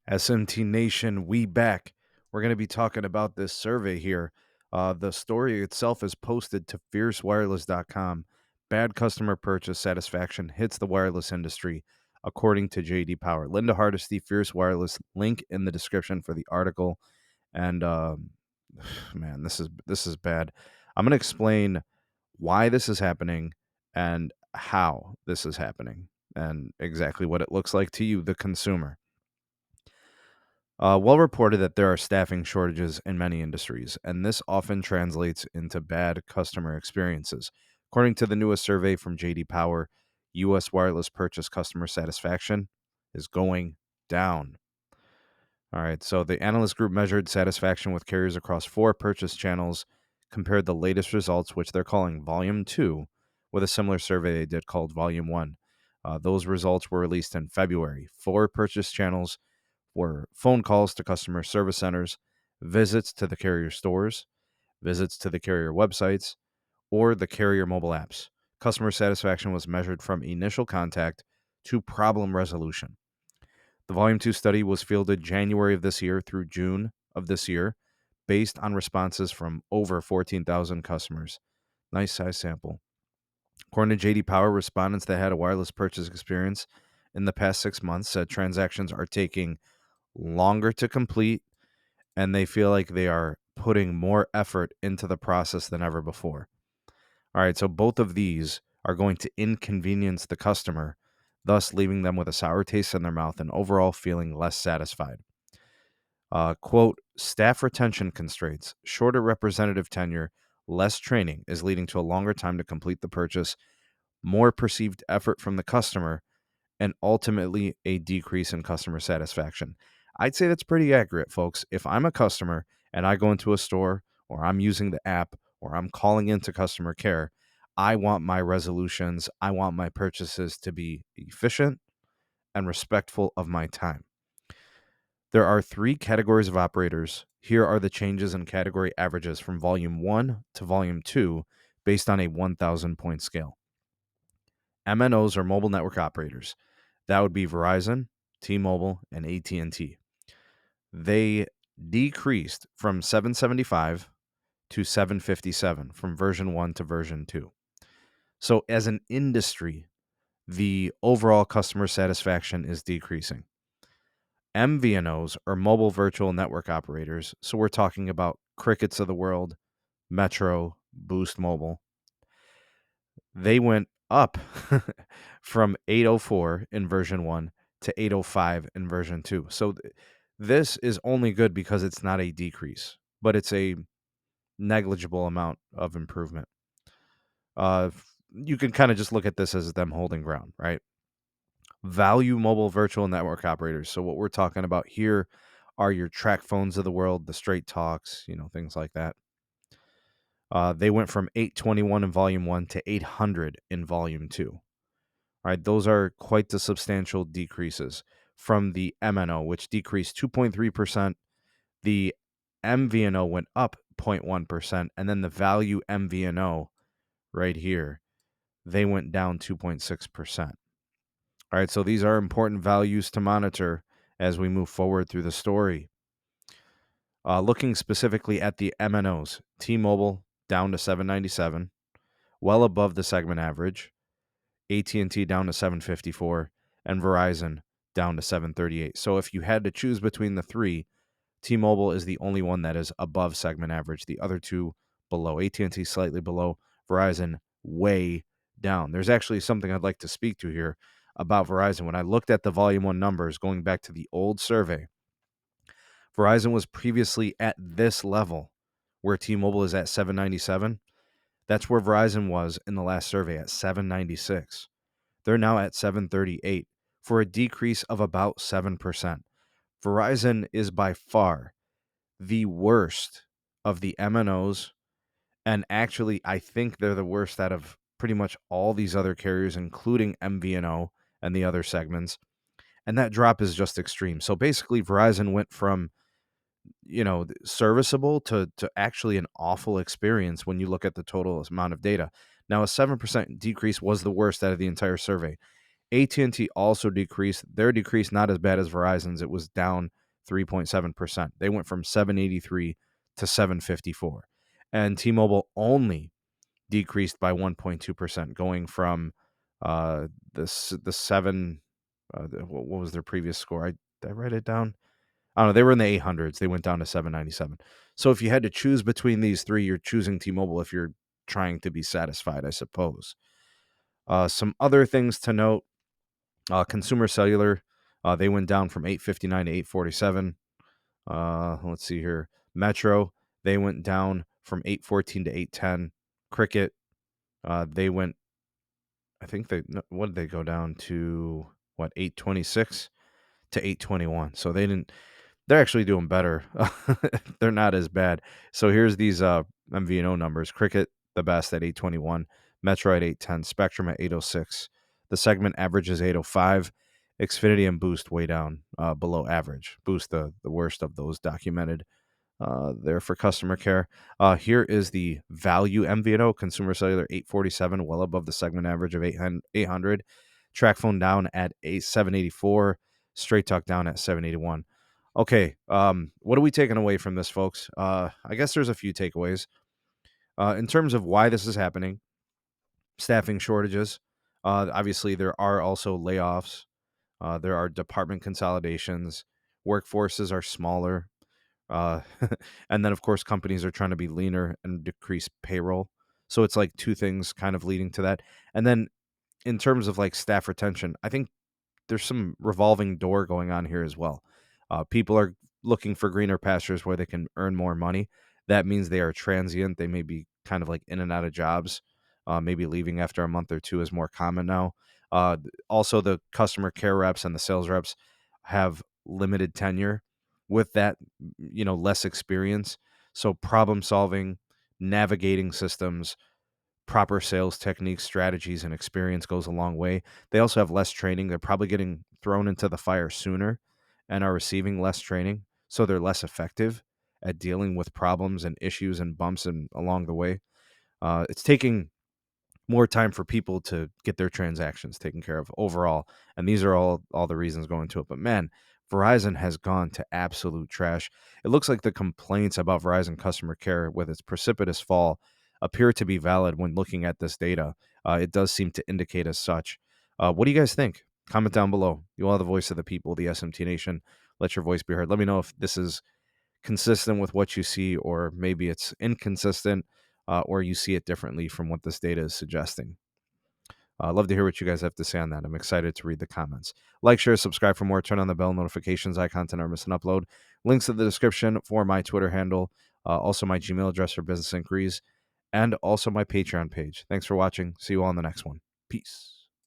SMT Nation, we back. We're going to be talking about this survey here. The story itself is posted to fiercewireless.com. Bad customer purchase satisfaction hits the wireless industry, according to JD Power. Linda Hardesty, Fierce Wireless, link in the description for the article. And man, this is bad. I'm going to explain why this is happening and how this is happening and exactly what it looks like to you, the consumer. Well reported that there are staffing shortages in many industries, and this often translates into bad customer experiences. According to the newest survey from JD Power, U.S. wireless purchase customer satisfaction is going down. All right, so the analyst group measured satisfaction with carriers across 4 purchase channels, compared the latest results, which they're calling Volume 2, with a similar survey they did called Volume 1. Those results were released in February. 4 purchase channels were phone calls to customer service centers, visits to the carrier stores, visits to the carrier websites, or the carrier mobile apps. Customer satisfaction was measured from initial contact to problem resolution. The Volume 2 study was fielded January of this year through June of this year, based on responses from over 14,000 customers. Nice size sample. According to JD Power, respondents that had a wireless purchase experience in the past 6 months said transactions are taking longer to complete, and they feel like they are putting more effort into the process than ever before. All right, so both of these are going to inconvenience the customer, thus leaving them with a sour taste in their mouth and overall feeling less satisfied. Quote, staff retention constraints, shorter representative tenure, less training is leading to a longer time to complete the purchase, more perceived effort from the customer, and ultimately a decrease in customer satisfaction. I'd say that's pretty accurate, folks. If I'm a customer and I go into a store or I'm using the app or I'm calling into customer care, I want my resolutions, I want my purchases to be efficient and respectful of my time. There are 3 categories of operators. Here are the changes in category averages from Volume 1 to Volume 2 based on a 1,000 point scale. MNOs are mobile network operators. That would be Verizon, T-Mobile, and AT&T. They decreased from 775 to 757 from version 1 to version 2. So as an industry, the overall customer satisfaction is decreasing. MVNOs are mobile virtual network operators. So we're talking about Crickets of the world, Metro, Boost Mobile. They went up from 804 in version 1 to 805 in version 2. So this is only good because it's not a decrease, but it's a negligible amount of improvement. You can kind of just look at this as them holding ground, right? Value mobile virtual network operators. So what we're talking about here are your track phones of the world, the straight talks, things like that. They went from 821 in volume 1 to 800 in volume 2. Right, those are quite the substantial decreases from the MNO, which decreased 2.3%. The MVNO went up 0.1%, and then the value MVNO right here, they went down 2.6%. All right, so these are important values to monitor as we move forward through the story. Looking specifically at the MNOs, T-Mobile down to 797, well above the segment average. AT&T down to 754, and Verizon down to 738. So if you had to choose between the 3, T-Mobile is the only one that is above segment average. The other 2 below. AT&T slightly below, Verizon way down. There's actually something I'd like to speak to here about Verizon. When I looked at the volume 1 numbers going back to the old survey, Verizon was previously at this level where T-Mobile is at 797. That's where Verizon was in the last survey at 796. They're now at 738 for a decrease of about 7%. Verizon is by far the worst of the MNOs, and actually I think they're the worst out of pretty much all these other carriers, including MVNO and the other segments. And that drop is just extreme. So basically Verizon went from serviceable to actually an awful experience when you look at the total amount of data. Now, a 7% decrease was the worst out of the entire survey. AT&T also decreased. Their decrease not as bad as Verizon's. It was down 3.7%. They went from 783 to 754. And T-Mobile only decreased by 1.2%, going from the seven. What was their previous score? Did I write it down? I don't know. They were in the 800s. They went down to 797. So if you had to choose between these three, you're choosing T-Mobile if you're trying to be satisfied, I suppose. Some other things to note: Consumer Cellular, they went down from 859 to 847. Let's see here. Metro, they went down from 814 to 810. Cricket, they went. I think what did they go down to? What, 826 to 821? So they didn't. They're actually doing better. They're not as bad. So here's these MVNO numbers. Cricket, the best at 821. Metro at 810. Spectrum at 806. The segment average is 805. Xfinity and Boost way down below average. Boost, the worst of those documented there for customer care. Here is the value MVNO. Consumer Cellular 847, well above the segment average of 800. TracFone down at 784. Straight Talk down at 781. Okay, what are we taking away from this, folks? I guess there's a few takeaways. In terms of why this is happening, staffing shortages. Obviously, there are also layoffs. There are department consolidations. Workforces are smaller. Uh, and then, of course, companies are trying to be leaner and decrease payroll. So it's like two things kind of leading to that. And then in terms of like staff retention, I think there's some revolving door going on here as well. People are looking for greener pastures where they can earn more money. That means they are transient. They may be kind of like in and out of jobs. Maybe leaving after a month or two is more common now. Also, the customer care reps and the sales reps have limited tenure. With that, less experience. So problem solving, navigating systems, proper sales techniques, strategies, and experience goes a long way. They also have less training. They're probably getting thrown into the fire sooner and are receiving less training. So they're less effective at dealing with problems and issues and bumps along the way. It's taking more time for people to get their transactions taken care of overall. And these are all the reasons going to it. But man, Verizon has gone to absolute trash. It looks like the complaints about Verizon customer care with its precipitous fall appear to be valid when looking at this data. It does seem to indicate as such. What do you guys think? Comment down below. You are the voice of the people, the SMT Nation. Let your voice be heard. Let me know if this is consistent with what you see, or maybe it's inconsistent, or you see it differently from what this data is suggesting. I'd love to hear what you guys have to say on that. I'm excited to read the comments. Like, share, subscribe for more. Turn on the bell notifications icon to never miss an upload. Links in the description for my Twitter handle, also my Gmail address for business inquiries, and also my Patreon page. Thanks for watching. See you all on the next one. Peace.